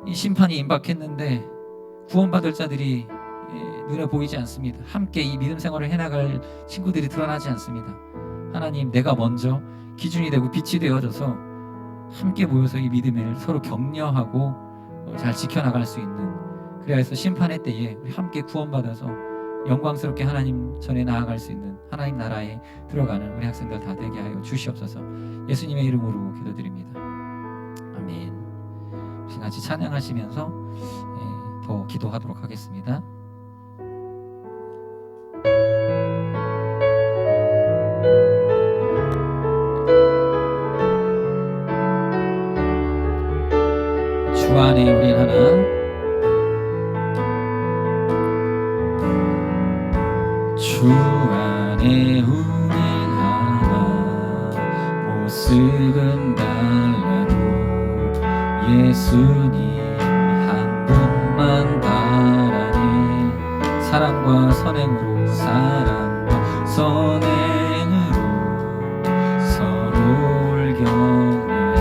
이 심판이 임박했는데 구원받을 자들이 눈에 보이지 않습니다. 함께 이 믿음 생활을 해나갈 친구들이 드러나지 않습니다. 하나님, 내가 먼저 기준이 되고 빛이 되어져서 함께 모여서 이 믿음을 서로 격려하고 잘 지켜나갈 수 있는, 그래야 해서 심판의 때에 우리 함께 구원받아서 영광스럽게 하나님 전에 나아갈 수 있는 하나님 나라에 들어가는 우리 학생들 다 되게 하여 주시옵소서. 예수님의 이름으로 기도드립니다. 아멘. 우리 같이 찬양하시면서 더 기도하도록 하겠습니다. 주 안에 우린 하나, 주 안에 우린 하나, 모습은 달라도 예수님 한 분만 바라네. 사랑과 선행으로, 사랑과 선행으로 서로를 격려해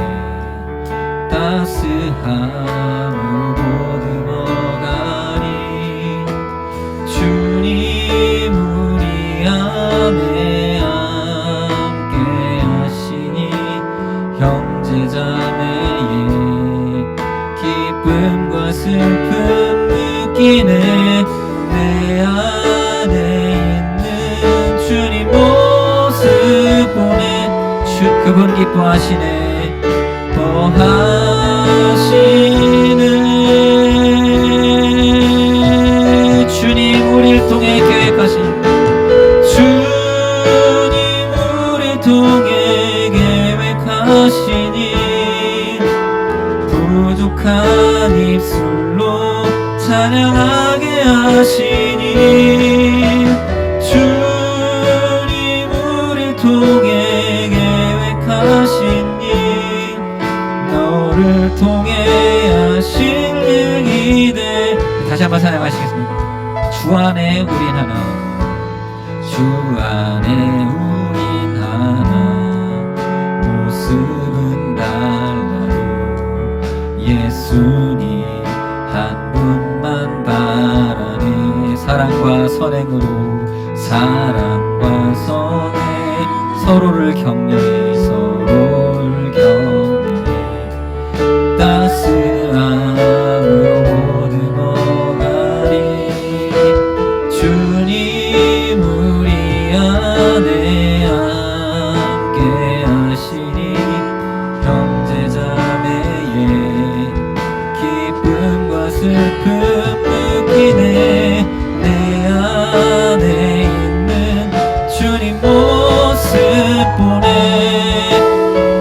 따스함으로 보듬어가니 주님 우리 안에 함께 하시니 형제자매의 기쁨과 슬픔 느끼네. 내 안에 있는 주님 모습 보네. 그분 기뻐하시네. 하시네. 주님 우리를 통해 계획하신, 주님 우리를 통해 계획하시니 부족한 입술로 찬양하게 하시니 주님 우리를 통해 계획하시니 너를 통해 하신 일이 돼. 다시 한번 찬양하시겠습니다. 주 안에 우린 하나, 주 안에 우린 하나, 모습은 달라도 예수님 한 분만 바라네. 사랑과 선행으로, 사랑과 선행 서로를 격려해, 서로를 격려해 따스함으로 보듬어가니 주님 우리 안에 함께 하시니 형제자매의 기쁨과 슬픔 느끼네. 내 안에 있는 주님 모습 보네.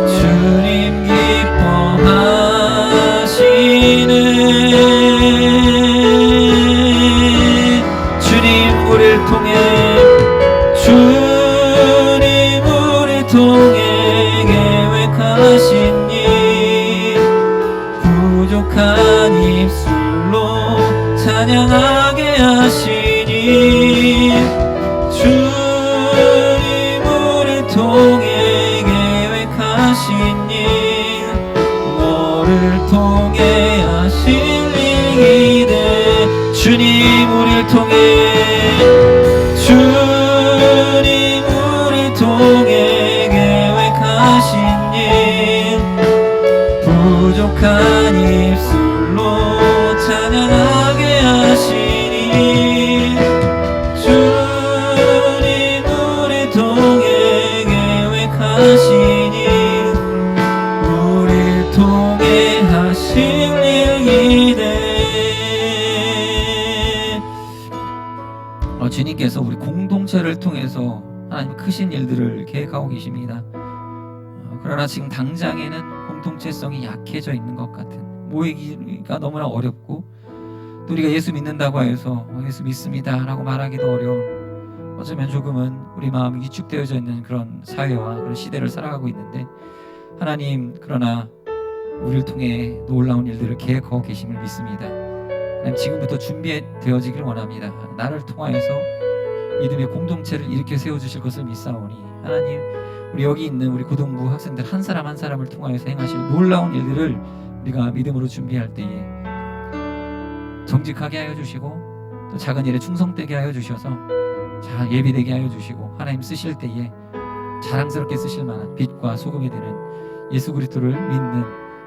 주님 기뻐하시네. 주님 우리를 통해, 주님 우리를 통해 계획하신 일 부족한 입술로 찬양하게 하시니 주님 우리를 통해 계획하신 일 너를 통해 하신 일이 돼. 주님 우리를 통해, 주님 우리를 통해 계획하신 일 부족한 입술로 찬양하게 하시니 주님 우리를 통해 계획하신 일 우리를 통해 하신 일이 돼. 주님께서 우리 공동체를 통해서 하나님 크신 일들을 계획하고 계십니다. 그러나 지금 당장에는 공동체성이 약해져 있는 것 같은, 모이기가 너무나 어렵고 또 우리가 예수 믿는다고 해서 예수 믿습니다 라고 말하기도 어려운, 어쩌면 조금은 우리 마음이 위축되어져 있는 그런 사회와 그런 시대를 살아가고 있는데, 하나님 그러나 우리를 통해 놀라운 일들을 계획하고 계심을 믿습니다. 하나님 지금부터 준비되어지기를 원합니다. 나를 통하여서 믿음의 공동체를 일으켜 세워주실 것을 믿사오니, 하나님 우리 여기 있는 우리 고등부 학생들 한 사람 한 사람을 통하여서 행하실 놀라운 일들을 우리가 믿음으로 준비할 때에 정직하게 하여 주시고 또 작은 일에 충성되게 하여 주셔서 잘 예비되게 하여 주시고, 하나님 쓰실 때에 자랑스럽게 쓰실 만한 빛과 소금이 되는 예수 그리스도를 믿는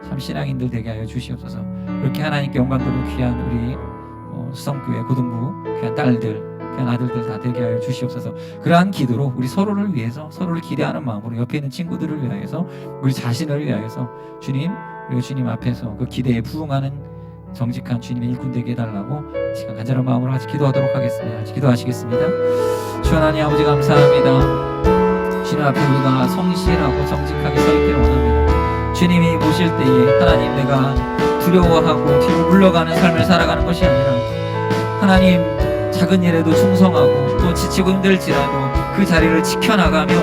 참 신앙인들 되게 하여 주시옵소서. 그렇게 하나님께 영광 돌리는 귀한 우리 수성교회 고등부 귀한 딸들, 귀한 아들들 다 되게 하여 주시옵소서. 그러한 기도로 우리 서로를 위해서, 서로를 기대하는 마음으로 옆에 있는 친구들을 위하여서, 우리 자신을 위하여서 주님, 우리가 주님 앞에서 그 기대에 부응하는 정직한 주님의 일꾼 되게 해달라고 시간 간절한 마음으로 같이 기도하도록 하겠습니다. 같이 기도하시겠습니다. 주 하나님 아버지 감사합니다. 주님 앞에 우리가 성실하고 정직하게 서 있기를 원합니다. 주님이 보실 때에 하나님 내가 두려워하고 뒤로 물러가는 삶을 살아가는 것이 아니라, 하나님 작은 일에도 충성하고 또 지치고 힘들지라도 그 자리를 지켜나가며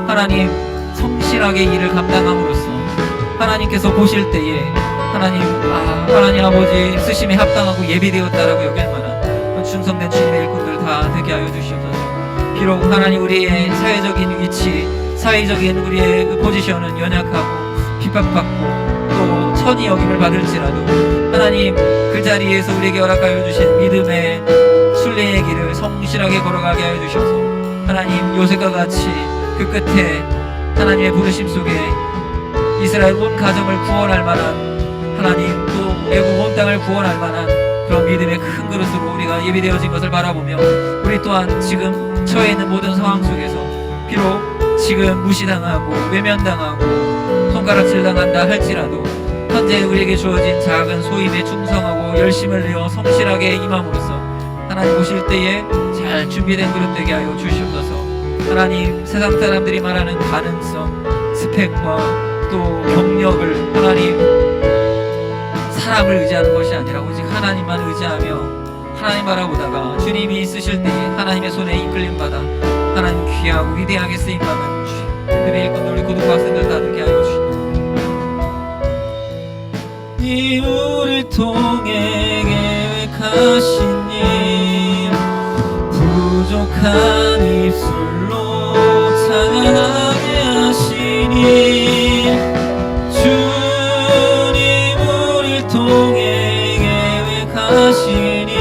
하나님 성실하게 일을 감당함으로써 하나님께서 보실 때에 하나님 아버지 쓰심에 합당하고 예비되었다라고 여길 만한 충성된 주님의 일꾼들 다 되게 하여 주시옵소서. 비록 하나님 우리의 사회적인 위치, 사회적인 우리의 그 포지션은 연약하고 핍박받고 또 천히 여김을 받을지라도, 하나님 그 자리에서 우리에게 허락하여 주신 믿음의 순례의 길을 성실하게 걸어가게 하여 주셔서, 하나님 요셉과 같이 그 끝에 하나님의 부르심 속에 이스라엘 온 가정을 구원할 만한, 하나님 또 애국 온 땅을 구원할 만한 그런 믿음의 큰 그릇으로 우리가 예비되어진 것을 바라보며, 우리 또한 지금 처해 있는 모든 상황 속에서 비록 지금 무시당하고 외면당하고 손가락질당한다 할지라도 현재 우리에게 주어진 작은 소임에 충성하고 열심을 내어 성실하게 임함으로써 하나님 오실 때에 잘 준비된 그릇 되게 하여 주시옵소서. 하나님 세상 사람들이 말하는 가능성, 스펙과 또 경력을 하나님 사람을 의지하는 것이 아니라 오직 하나님만 의지하며 하나님 바라보다가 주님이 쓰실 때에 하나님의 손에 이끌림 받아 하나님 귀하고 위대하게 쓰임받는 주님의 일꾼 우리 고등부 학생들 다 되게 하여 주시옵소서. 이 우리를 통해 계획하신 일, 부족한 입술로 찬양하게 하시니, 주님 우리를 통해 계획하시니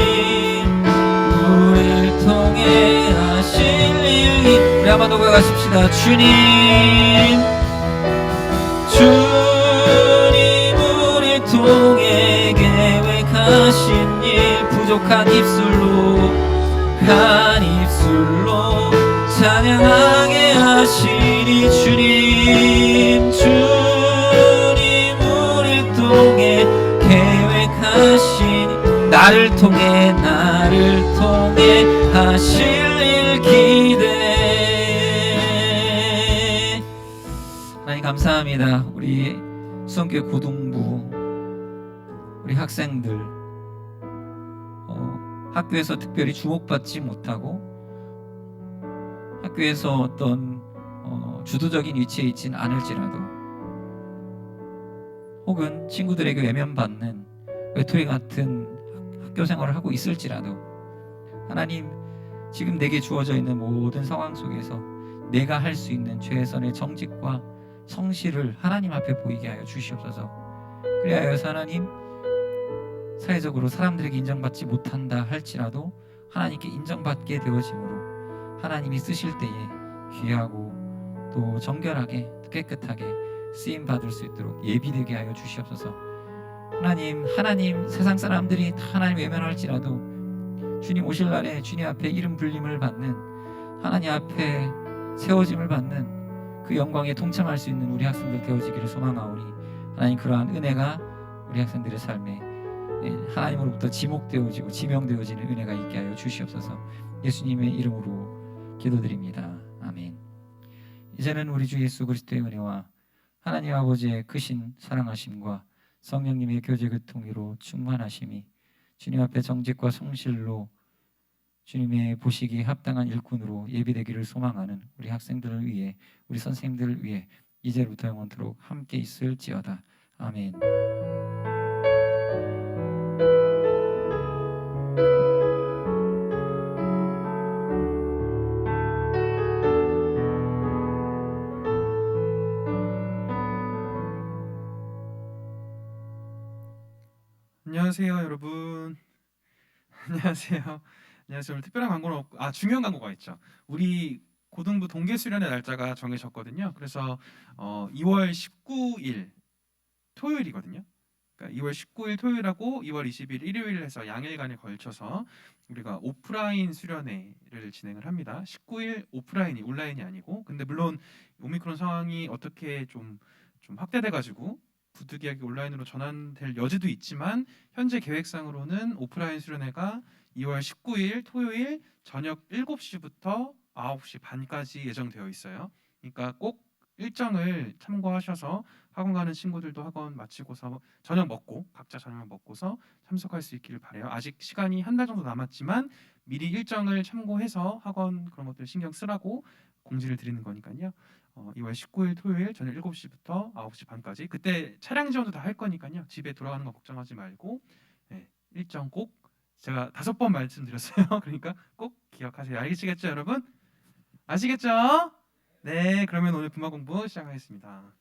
우리를 통해 하실 일, 우리 한번 더 고백하십시다. 주님 우리를 통해 계획하신 일, 부족한 입술로 한 입술로 찬양하게 하시니, 주님 우리를 통해 계획하시니 나를 통해 하실 일 기대. 하나님 감사합니다. 우리 수성교회 고등부 우리 학생들 학교에서 특별히 주목받지 못하고 학교에서 어떤 주도적인 위치에 있지는 않을지라도, 혹은 친구들에게 외면받는 외톨이 같은 학교 생활을 하고 있을지라도, 하나님 지금 내게 주어져 있는 모든 상황 속에서 내가 할 수 있는 최선의 정직과 성실을 하나님 앞에 보이게 하여 주시옵소서. 그리하여서 하나님 사회적으로 사람들에게 인정받지 못한다 할지라도 하나님께 인정받게 되어짐으로 하나님이 쓰실 때에 귀하고 또 정결하게 깨끗하게 쓰임 받을 수 있도록 예비되게 하여 주시옵소서. 하나님 세상 사람들이 다 하나님 외면할지라도 주님 오실 날에 주님 앞에 이름 불림을 받는, 하나님 앞에 세워짐을 받는 그 영광에 동참할 수 있는 우리 학생들 되어지기를 소망하오니, 하나님 그러한 은혜가 우리 학생들의 삶에 하나님으로부터 지목되어지고 지명되어지는 은혜가 있게 하여 주시옵소서. 예수님의 이름으로 기도드립니다. 아멘. 이제는 우리 주 예수 그리스도의 은혜와 하나님 아버지의 크신 사랑하심과 성령님의 교제 교통으로 충만하심이 주님 앞에 정직과 성실로 주님의 보시기에 합당한 일꾼으로 예비되기를 소망하는 우리 학생들을 위해 우리 선생님들을 위해 이제부터 영원토록 함께 있을지어다. 아멘. 안녕하세요, 여러분. 안녕하세요. 안녕하세요. 오늘 특별한 광고는 없고, 중요한 광고가 있죠. 우리 고등부 동계 수련의 날짜가 정해졌거든요. 그래서 2월 19일 토요일이거든요. 그러니까 2월 19일 토요일하고 2월 20일 일요일 해서 양일간에 걸쳐서 우리가 오프라인 수련회를 진행을 합니다. 19일 오프라인이 온라인이 아니고, 근데 물론 오미크론 상황이 어떻게 좀 확대돼 가지고 부득이하게 온라인으로 전환될 여지도 있지만 현재 계획상으로는 오프라인 수련회가 2월 19일 토요일 저녁 7시부터 9시 반까지 예정되어 있어요. 그러니까 꼭 일정을 참고하셔서 학원 가는 친구들도 학원 마치고서 저녁 먹고 각자 저녁 먹고서 참석할 수 있기를 바라요. 아직 시간이 한 달 정도 남았지만 미리 일정을 참고해서 학원 그런 것들 신경 쓰라고 공지를 드리는 거니까요. 2월 19일 토요일 저녁 7시부터 9시 반까지 그때 차량 지원도 다 할 거니까요. 집에 돌아가는 거 걱정하지 말고 일정 꼭 제가 5번 말씀드렸어요. 그러니까 꼭 기억하세요. 알겠죠, 여러분? 아시겠죠? 네, 그러면 오늘 분마 공부 시작하겠습니다.